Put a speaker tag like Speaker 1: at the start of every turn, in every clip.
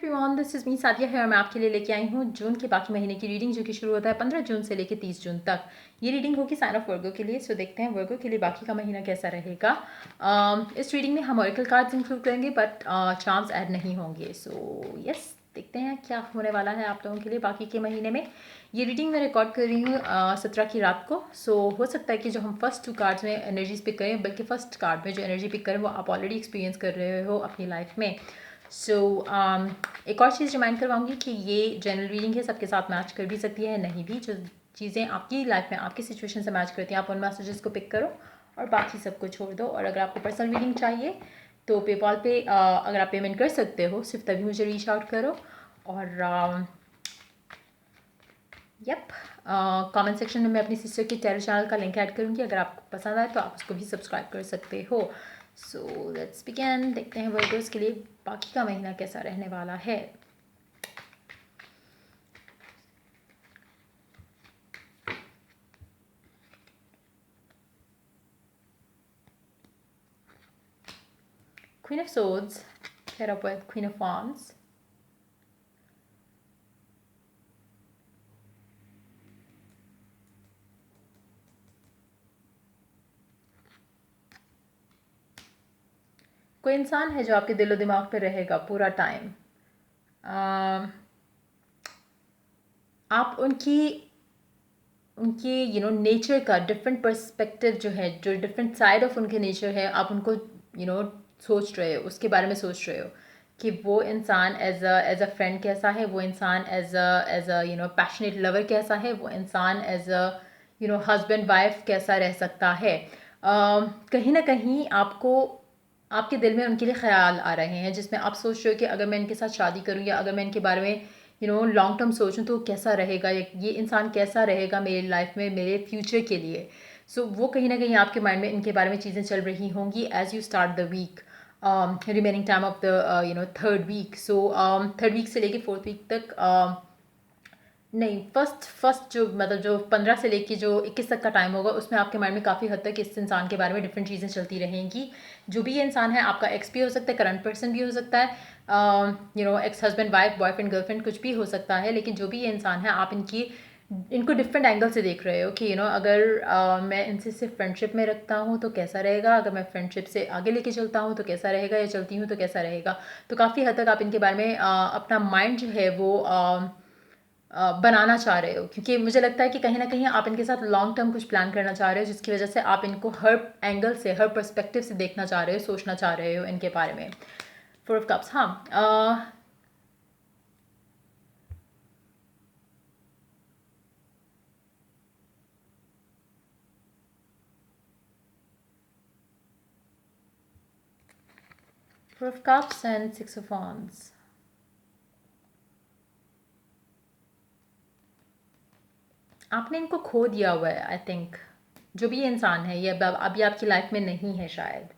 Speaker 1: Everyone, this is me Sadia है और मैं आपके लिए लेके आई हूँ जून के बाकी महीने की रीडिंग जो कि शुरू होता है 15 जून से लेके 30 जून तक। ये रीडिंग होगी साइन ऑफ वर्गो के लिए। सो देखते हैं वर्गो के लिए बाकी का महीना कैसा रहेगा। इस रीडिंग में हम ऑरेकल कार्ड्स इंक्लूड करेंगे बट चार्म्स ऐड नहीं होंगे। सो यस, देखते हैं क्या होने वाला है आप लोगों के लिए बाकी के महीने में। ये रीडिंग मैं रिकॉर्ड कर रही हूँ 17 की रात को। सो हो सकता है कि जो हम फर्स्ट 2 कार्ड्स में एनर्जीज पिक करें, बल्कि फर्स्ट कार्ड में जो एनर्जी पिक करें वो आप ऑलरेडी एक्सपीरियंस कर रहे हो अपनी लाइफ में। सो एक और चीज़ रिमाइंड करवाऊंगी कि ये जनरल रीडिंग है, सबके साथ मैच कर भी सकती है, नहीं भी। जो चीज़ें आपकी लाइफ में आपकी सिचुएशन से मैच करती हैं आप उन मैसेजेस को पिक करो और बाकी सबको छोड़ दो। और अगर आपको पर्सनल रीडिंग चाहिए तो पेपॉल पे अगर आप पेमेंट कर सकते हो सिर्फ तभी मुझे रीच आउट करो। और यप, कमेंट सेक्शन में मैं अपनी सिस्टर के टैरो चैनल का लिंक ऐड करूँगी, अगर आपको पसंद आए तो आप उसको भी सब्सक्राइब कर सकते हो। So let's begin. देखते हैं वर्गोस के लिए बाकी का महीना कैसा रहने वाला है। Queen of Swords paired up with Queen of Wands. कोई इंसान है जो आपके दिलो दिमाग पे रहेगा पूरा टाइम। आप उनकी नेचर का डिफरेंट पर्सपेक्टिव जो है, जो डिफरेंट साइड ऑफ उनके नेचर है, आप उनको सोच रहे हो, उसके बारे में सोच रहे हो कि वो इंसान एज अ फ्रेंड कैसा है, वो इंसान एज अ पैशनेट लवर कैसा है, वो इंसान एज अ हस्बैंड वाइफ कैसा रह सकता है। कहीं ना कहीं आपको आपके दिल में उनके लिए ख्याल आ रहे हैं जिसमें आप सोच रहे हो कि अगर मैं इनके साथ शादी करूँ या अगर मैं इनके बारे में लॉन्ग टर्म सोचूं तो कैसा रहेगा, ये इंसान कैसा रहेगा मेरी लाइफ में, मेरे फ्यूचर के लिए। सो वो कहीं ना कहीं आपके माइंड में इनके बारे में चीज़ें चल रही होंगी as you start the week, remaining time of the third week. So third week से लेके फोर्थ वीक तक, नहीं, फर्स्ट जो मतलब जो 15 से लेके जो 21 तक का टाइम होगा उसमें आपके माइंड में काफ़ी हद तक इस इंसान के बारे में डिफरेंट चीज़ें चलती रहेंगी। जो भी ये इंसान है आपका एक्स भी हो सकता है, करंट पर्सन भी हो सकता है, ex husband wife, boyfriend girlfriend, कुछ भी हो सकता है। लेकिन जो भी ये इंसान है आप इनको डिफरेंट एंगल से देख रहे हो कि अगर मैं इनसे सिर्फ फ्रेंडशिप में रखता हूँ तो कैसा रहेगा, अगर मैं फ्रेंडशिप से आगे लेके चलता हूँ तो कैसा रहेगा, या चलती हूँ तो कैसा रहेगा। तो काफ़ी हद तक आप इनके बारे में अपना माइंड जो है वो बनाना चाह रहे हो, क्योंकि मुझे लगता है कि कहीं ना कहीं आप इनके साथ लॉन्ग टर्म कुछ प्लान करना चाह रहे हो, जिसकी वजह से आप इनको हर एंगल से, हर पर्सपेक्टिव से देखना चाह रहे हो, सोचना चाह रहे हो इनके बारे में। फोर ऑफ कप्स, हाँ। Four of cups and six of wands। आपने इनको खो दिया हुआ है, आई थिंक। जो भी ये इंसान है ये अभी आपकी लाइफ में नहीं है शायद।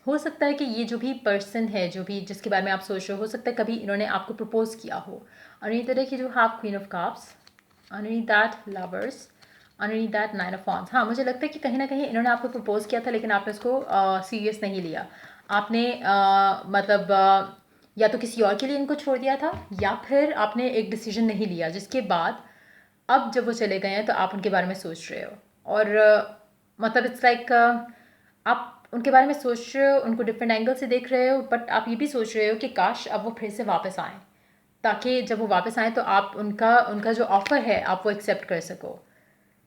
Speaker 1: हो सकता है कि ये जो भी पर्सन है, जो भी जिसके बारे में आप सोच रहे हो सकता है कभी इन्होंने आपको प्रपोज किया हो। अंडरनीथ द डेक जो half queen of cups, underneath that lovers, underneath that nine of wands। हाँ, मुझे लगता है कि कहीं ना कहीं इन्होंने आपको प्रपोज किया था लेकिन आपने उसको सीरियस नहीं लिया। आपने मतलब या तो किसी और के लिए इनको छोड़ दिया था, या फिर आपने एक डिसीजन नहीं लिया, जिसके बाद अब जब वो चले गए हैं तो आप उनके बारे में सोच रहे हो। और मतलब इट्स लाइक आप उनके बारे में सोच रहे हो, उनको डिफरेंट एंगल से देख रहे हो, बट आप ये भी सोच रहे हो कि काश अब वो फिर से वापस आएँ, ताकि जब वो वापस आएँ तो आप उनका उनका जो ऑफ़र है आप वो एक्सेप्ट कर सको।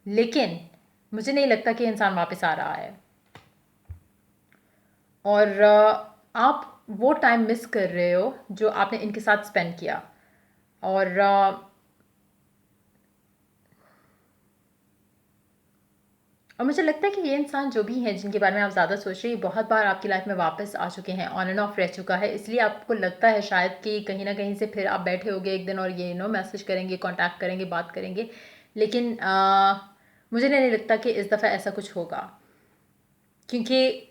Speaker 1: लेकिन मुझे नहीं लगता कि इंसान वापस आ रहा है। और आप वो टाइम मिस कर रहे हो जो आपने इनके साथ स्पेंड किया। और मुझे लगता है कि ये इंसान जो भी हैं जिनके बारे में आप ज़्यादा सोच रहे हैं, बहुत बार आपकी लाइफ में वापस आ चुके हैं, ऑन एंड ऑफ रह चुका है, इसलिए आपको लगता है शायद कि कहीं ना कहीं से फिर आप बैठे होगे एक दिन और ये मैसेज करेंगे, कांटेक्ट करेंगे, बात करेंगे। लेकिन मुझे नहीं लगता कि इस दफ़ा ऐसा कुछ होगा, क्योंकि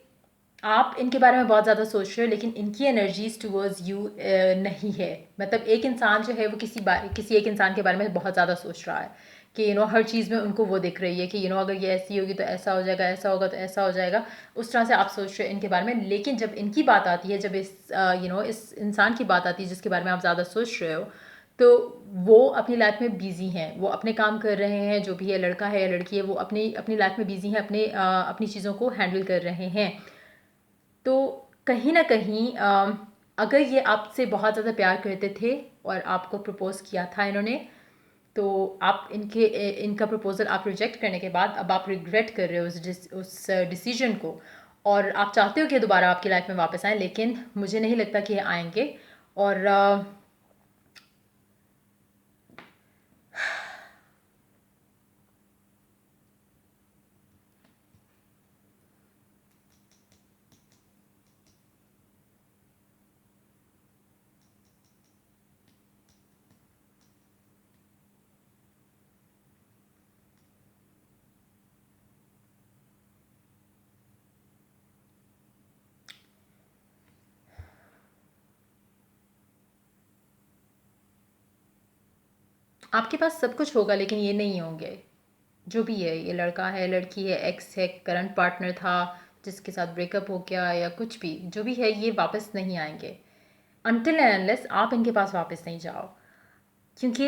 Speaker 1: आप इनके बारे में बहुत ज़्यादा सोच रहे हो लेकिन इनकी एनर्जीज टूवर्ड्स यू नहीं है। मतलब एक इंसान जो है वो किसी एक इंसान के बारे में बहुत ज़्यादा सोच रहा है कि हर चीज़ में उनको वो दिख रही है कि अगर ये ऐसी होगी तो ऐसा हो जाएगा, ऐसा होगा तो ऐसा हो जाएगा, उस तरह से आप सोच रहे हो इनके बारे में। लेकिन जब इनकी बात आती है, जब इस इंसान की बात आती है जिसके बारे में आप ज़्यादा सोच रहे हो, तो वो अपनी लाइफ में बिजी हैं, वो अपने काम कर रहे हैं, जो भी है, लड़का है या लड़की है, वो अपनी अपनी लाइफ में बिजी हैं, अपनी चीज़ों को हैंडल कर रहे हैं। तो कहीं ना कहीं अगर ये आपसे बहुत ज़्यादा प्यार करते थे और आपको प्रपोज़ किया था इन्होंने, तो आप इनका प्रपोज़ल आप रिजेक्ट करने के बाद अब आप रिग्रेट कर रहे हो उस डिसीजन को, और आप चाहते हो कि दोबारा आपकी लाइफ में वापस आए, लेकिन मुझे नहीं लगता कि ये आएंगे। और आपके पास सब कुछ होगा लेकिन ये नहीं होंगे। जो भी है, ये लड़का है, लड़की है, एक्स है, करंट पार्टनर था जिसके साथ ब्रेकअप हो गया, या कुछ भी जो भी है, ये वापस नहीं आएंगे अनटिल एंड अनलेस आप इनके पास वापस नहीं जाओ। क्योंकि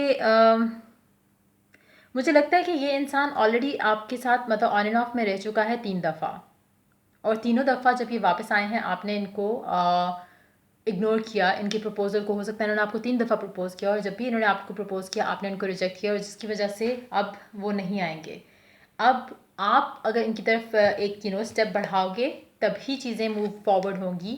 Speaker 1: मुझे लगता है कि ये इंसान ऑलरेडी आपके साथ मतलब ऑन एंड ऑफ में रह चुका है 3 दफ़ा, और तीनों दफ़ा जब ये वापस आए हैं आपने इनको इग्नोर किया, इनके प्रपोजल को। हो सकता है इन्होंने आपको 3 दफ़ा प्रपोज किया, और जब भी इन्होंने आपको प्रपोज किया आपने इनको रिजेक्ट किया, और जिसकी वजह से अब वो नहीं आएंगे। अब आप अगर इनकी तरफ एक स्टेप बढ़ाओगे तभी चीज़ें मूव फॉरवर्ड होंगी,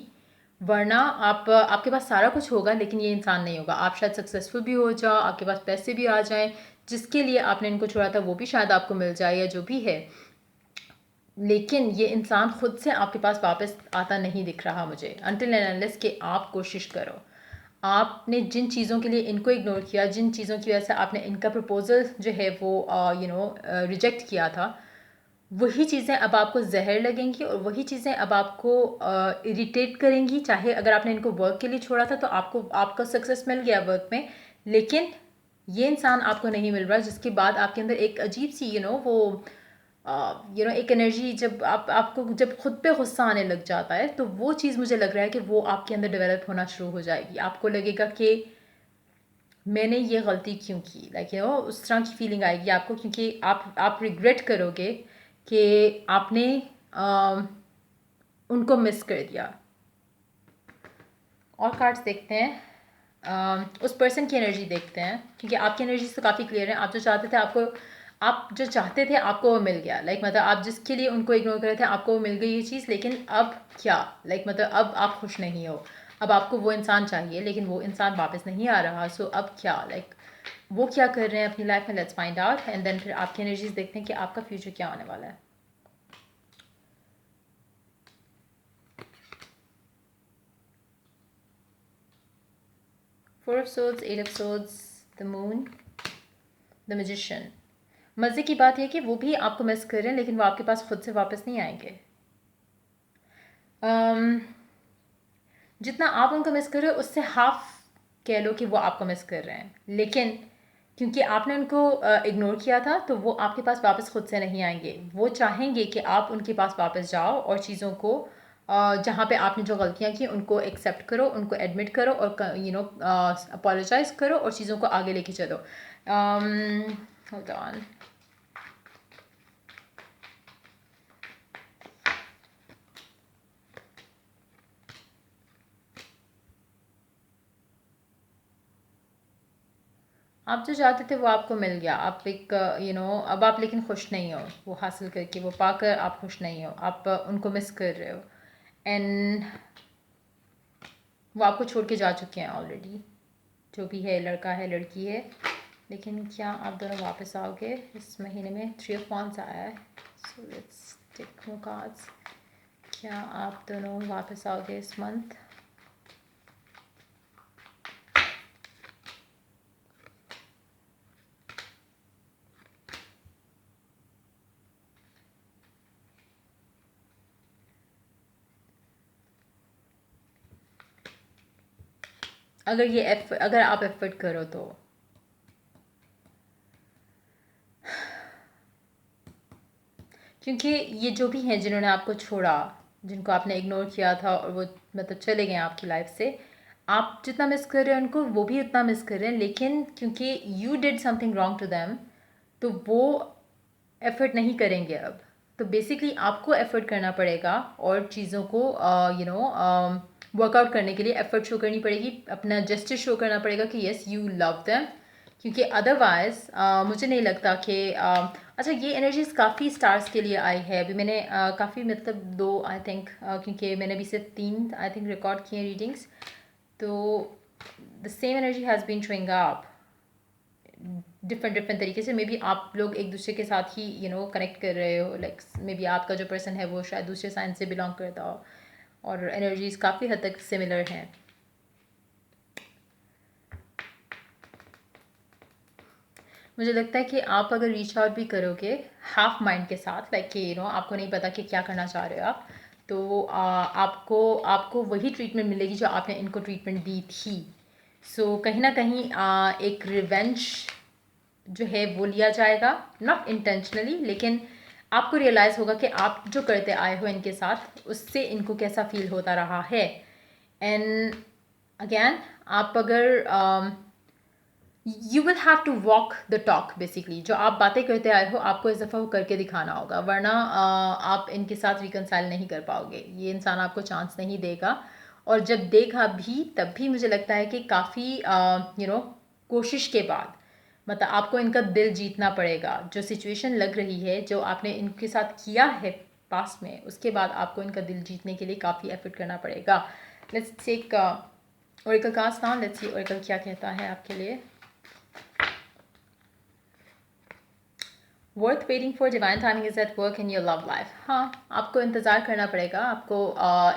Speaker 1: वरना आपके पास सारा कुछ होगा लेकिन ये इंसान नहीं होगा। आप शायद सक्सेसफुल भी हो जाओ, आपके पास पैसे भी आ जाएं, जिसके लिए आपने इनको छोड़ा था वो भी शायद आपको मिल जाए, या जो भी है, लेकिन ये इंसान खुद से आपके पास वापस आता नहीं दिख रहा मुझे, अनटिल एंड अनलेस कि आप कोशिश करो। आपने जिन चीज़ों के लिए इनको इग्नोर किया, जिन चीज़ों की वजह से आपने इनका प्रपोज़ल जो है वो रिजेक्ट किया था, वही चीज़ें अब आपको जहर लगेंगी, और वही चीज़ें अब आपको इरिटेट करेंगी। चाहे अगर आपने इनको वर्क के लिए छोड़ा था तो आपका सक्सेस मिल गया वर्क में, लेकिन ये इंसान आपको नहीं मिल रहा, जिसके बाद आपके अंदर एक अजीब सी वो एक एनर्जी, जब आपको जब खुद पे गुस्सा आने लग जाता है, तो वो चीज़ मुझे लग रहा है कि वो आपके अंदर डेवलप होना शुरू हो जाएगी। आपको लगेगा कि मैंने ये गलती क्यों की, लाइक उस तरह की फीलिंग आएगी आपको, क्योंकि आप रिग्रेट करोगे कि आपने उनको मिस कर दिया। और कार्ड्स देखते हैं, उस पर्सन की एनर्जी देखते हैं, क्योंकि आपकी एनर्जी तो काफ़ी क्लियर है। आप जो चाहते थे आपको वो मिल गया, लाइक मतलब आप जिसके लिए उनको इग्नोर कर रहे थे आपको वो मिल गई ये चीज़, लेकिन अब क्या, लाइक मतलब अब आप खुश नहीं हो। अब आपको वो इंसान चाहिए लेकिन वो इंसान वापस नहीं आ रहा, सो अब क्या, लाइक वो क्या कर रहे हैं अपनी लाइफ में, let's find out, and then फिर आपकी एनर्जीज देखते हैं कि आपका फ्यूचर क्या होने वाला है। Four of Swords, Eight of Swords, the Moon, the magician. मज़े की बात यह कि वो भी आपको मिस कर रहे हैं लेकिन वो आपके पास खुद से वापस नहीं आएंगे। जितना आप उनको मिस कर रहे हो उससे हाफ कह लो कि वो आपको मिस कर रहे हैं, लेकिन क्योंकि आपने उनको इग्नोर किया था तो वो आपके पास वापस खुद से नहीं आएंगे। वो चाहेंगे कि आप उनके पास वापस जाओ और चीज़ों को जहाँ पे आपने जो गलतियाँ की उनको एक्सेप्ट करो, उनको एडमिट करो, और अपोलोजाइज करो, और चीज़ों को आगे लेके चलो। Hold on. आप जो चाहते थे वो आपको मिल गया, आप एक अब आप लेकिन खुश नहीं हो, वो हासिल करके, वो पाकर आप खुश नहीं हो, आप उनको मिस कर रहे हो, एंड वो आपको छोड़ के जा चुके हैं ऑलरेडी। जो भी है, लड़का है, लड़की है, लेकिन क्या आप दोनों वापस आओगे इस महीने में? 3 of Wands आया है, so let's take more cards. क्या आप दोनों वापस आओगे इस मंथ? अगर आप एफर्ट करो तो क्योंकि ये जो भी हैं जिन्होंने आपको छोड़ा, जिनको आपने इग्नोर किया था और वो मतलब चले गए आपकी लाइफ से, आप जितना मिस कर रहे हैं उनको वो भी उतना मिस कर रहे हैं, लेकिन क्योंकि you did something wrong to them तो वो एफर्ट नहीं करेंगे अब। तो बेसिकली आपको एफर्ट करना पड़ेगा और चीज़ों को वर्कआउट करने के लिए एफर्ट शो करनी पड़ेगी, अपना जस्टिस शो करना पड़ेगा कि येस यू लव देम। क्योंकि अदरवाइज मुझे नहीं लगता कि अच्छा ये एनर्जीज काफ़ी स्टार्स के लिए आई है। अभी मैंने काफ़ी मतलब दो आई थिंक क्योंकि मैंने अभी सिर्फ 3 आई थिंक रिकॉर्ड किए रीडिंग्स, तो the same energy has been showing up different different तरीके से। मे बी आप लोग एक दूसरे के साथ ही कनेक्ट कर रहे हो, लाइक मे बी आपका जो पर्सन है वो शायद दूसरे साइन से बिलोंग करता हो और एनर्जीज काफ़ी हद तक सिमिलर हैं। मुझे लगता है कि आप अगर रीच आउट भी करोगे हाफ माइंड के साथ, लाइक कि आपको नहीं पता कि क्या करना चाह रहे हो आप, तो आपको आपको वही ट्रीटमेंट मिलेगी जो आपने इनको ट्रीटमेंट दी थी। सो कहीं ना कहीं एक रिवेंज जो है वो लिया जाएगा, नॉट इंटेंशनली, लेकिन आपको रियलाइज़ होगा कि आप जो करते आए हो इनके साथ उससे इनको कैसा फील होता रहा है। एंड अगेन आप अगर you will have to walk the talk, basically जो आप बातें करते आए हो आपको इस दफ़ा वो करके दिखाना होगा, वरना आप इनके साथ रिकनसाइल नहीं कर पाओगे। ये इंसान आपको चांस नहीं देगा, और जब देगा भी तब भी मुझे लगता है कि काफ़ी कोशिश के बाद, मतलब आपको इनका दिल जीतना पड़ेगा। जो सिचुएशन लग रही है जो आपने इनके साथ किया है पास्ट में, उसके बाद आपको इनका दिल जीतने के लिए काफ़ी एफर्ट करना पड़ेगा। Let's take oracle cast now, let's see oracle क्या कहता है आपके लिए। Worth waiting for, divine timing is at work in your love life. हाँ, आपको इंतज़ार करना पड़ेगा, आपको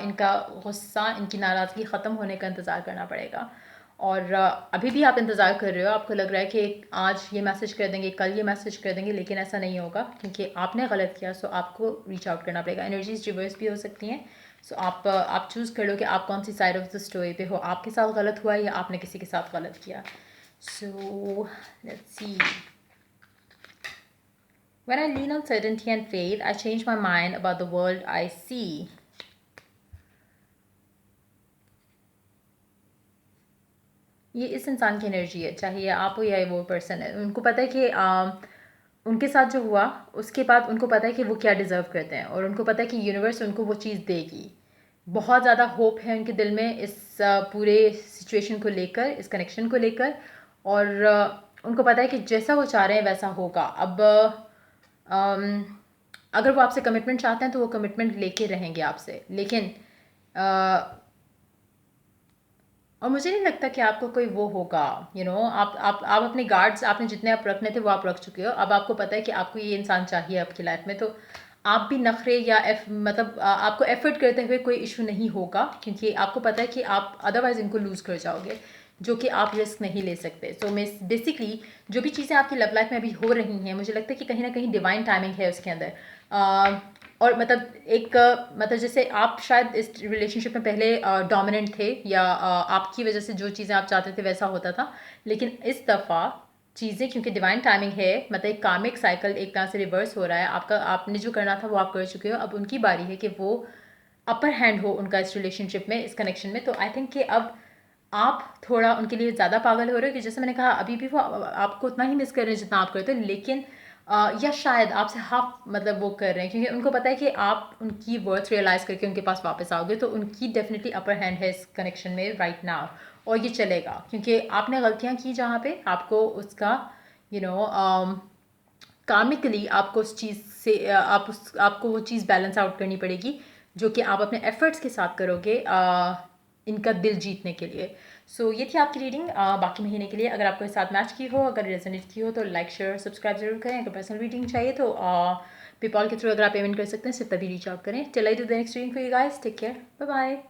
Speaker 1: इनका गुस्सा, इनकी नाराज़गी ख़त्म होने का इंतज़ार करना पड़ेगा। और अभी भी आप इंतज़ार कर रहे हो, आपको लग रहा है कि आज ये मैसेज कर देंगे, कल ये मैसेज कर देंगे, लेकिन ऐसा नहीं होगा क्योंकि आपने गलत किया। सो आपको रीच आउट करना पड़ेगा। एनर्जीज रिवर्स भी हो सकती हैं, सो आप चूज़ कर लो कि आप कौन सी साइड ऑफ द स्टोरी पे हो, आपके साथ गलत हुआ या आपने किसी के साथ गलत किया। So let's see. When I lean on certainty and faith, I change my mind about the world I see. ये इस इंसान की एनर्जी है, चाहे ये आप हो या वो पर्सन है। उनको पता है कि उनके साथ जो हुआ उसके बाद उनको पता है कि वो क्या डिज़र्व करते हैं, और उनको पता है कि यूनिवर्स उनको वो चीज़ देगी। बहुत ज़्यादा होप है उनके दिल में इस पूरे सिचुएशन को लेकर, इस कनेक्शन को लेकर, और उनको पता है कि जैसा वो चाह रहे हैं वैसा होगा। अब अगर वो आपसे कमिटमेंट चाहते हैं तो वो कमिटमेंट लेके रहेंगे आपसे, लेकिन और मुझे नहीं लगता कि आपको कोई वो होगा। आप अपने गार्ड्स, आपने जितने आप रखने थे वो आप रख चुके हो। अब आपको पता है कि आपको ये इंसान चाहिए आपकी लाइफ में, तो आप भी नखरे या मतलब आपको एफर्ट करते हुए कोई इशू नहीं होगा, क्योंकि आपको पता है कि आप अदरवाइज इनको लूज़ कर जाओगे, जो कि आप रिस्क नहीं ले सकते। सो मैं बेसिकली जो भी चीज़ें आपकी लव लाइफ में अभी हो रही हैं, मुझे लगता है कि कहीं ना कहीं डिवाइन टाइमिंग है उसके अंदर। और मतलब एक मतलब जैसे आप शायद इस रिलेशनशिप में पहले डोमिनेंट थे, या आपकी वजह से जो चीज़ें आप चाहते थे वैसा होता था, लेकिन इस दफ़ा चीज़ें, क्योंकि डिवाइन टाइमिंग है, मतलब एक कार्मिक साइकिल एक तरह से रिवर्स हो रहा है। आपने जो करना था वो आप कर चुके हो, अब उनकी बारी है कि वो अपर हैंड हो उनका इस रिलेशनशिप में, इस कनेक्शन में। तो आई थिंक कि अब आप थोड़ा उनके लिए ज़्यादा पागल हो रहे हो, कि जैसे मैंने कहा अभी भी वो आपको उतना ही मिस कर रहे हैं जितना आप करते हो, लेकिन या शायद आपसे हाफ मतलब वो कर रहे हैं, क्योंकि उनको पता है कि आप उनकी वर्थ रियलाइज़ करके उनके पास वापस आओगे, तो उनकी डेफिनेटली अपर हैंड है इस कनेक्शन में राइट नाउ। और ये चलेगा क्योंकि आपने गलतियाँ की जहाँ पे आपको उसका कार्मिकली आपको उस चीज़ से आपको वो चीज़ बैलेंस आउट करनी पड़ेगी, जो कि आप अपने एफर्ट्स के साथ करोगे इनका दिल जीतने के लिए। सो ये थी आपकी रीडिंग बाकी महीने के लिए। अगर आपको इस साथ मैच की हो, अगर रेजोनेट की हो, तो लाइक शेयर सब्सक्राइब जरूर करें। अगर पर्सनल रीडिंग चाहिए तो पेपॉल के थ्रू अगर आप पेमेंट कर सकते हैं सिर्फ तभी रीच आउट करें। Till I do the next reading for you guys, take care, bye bye.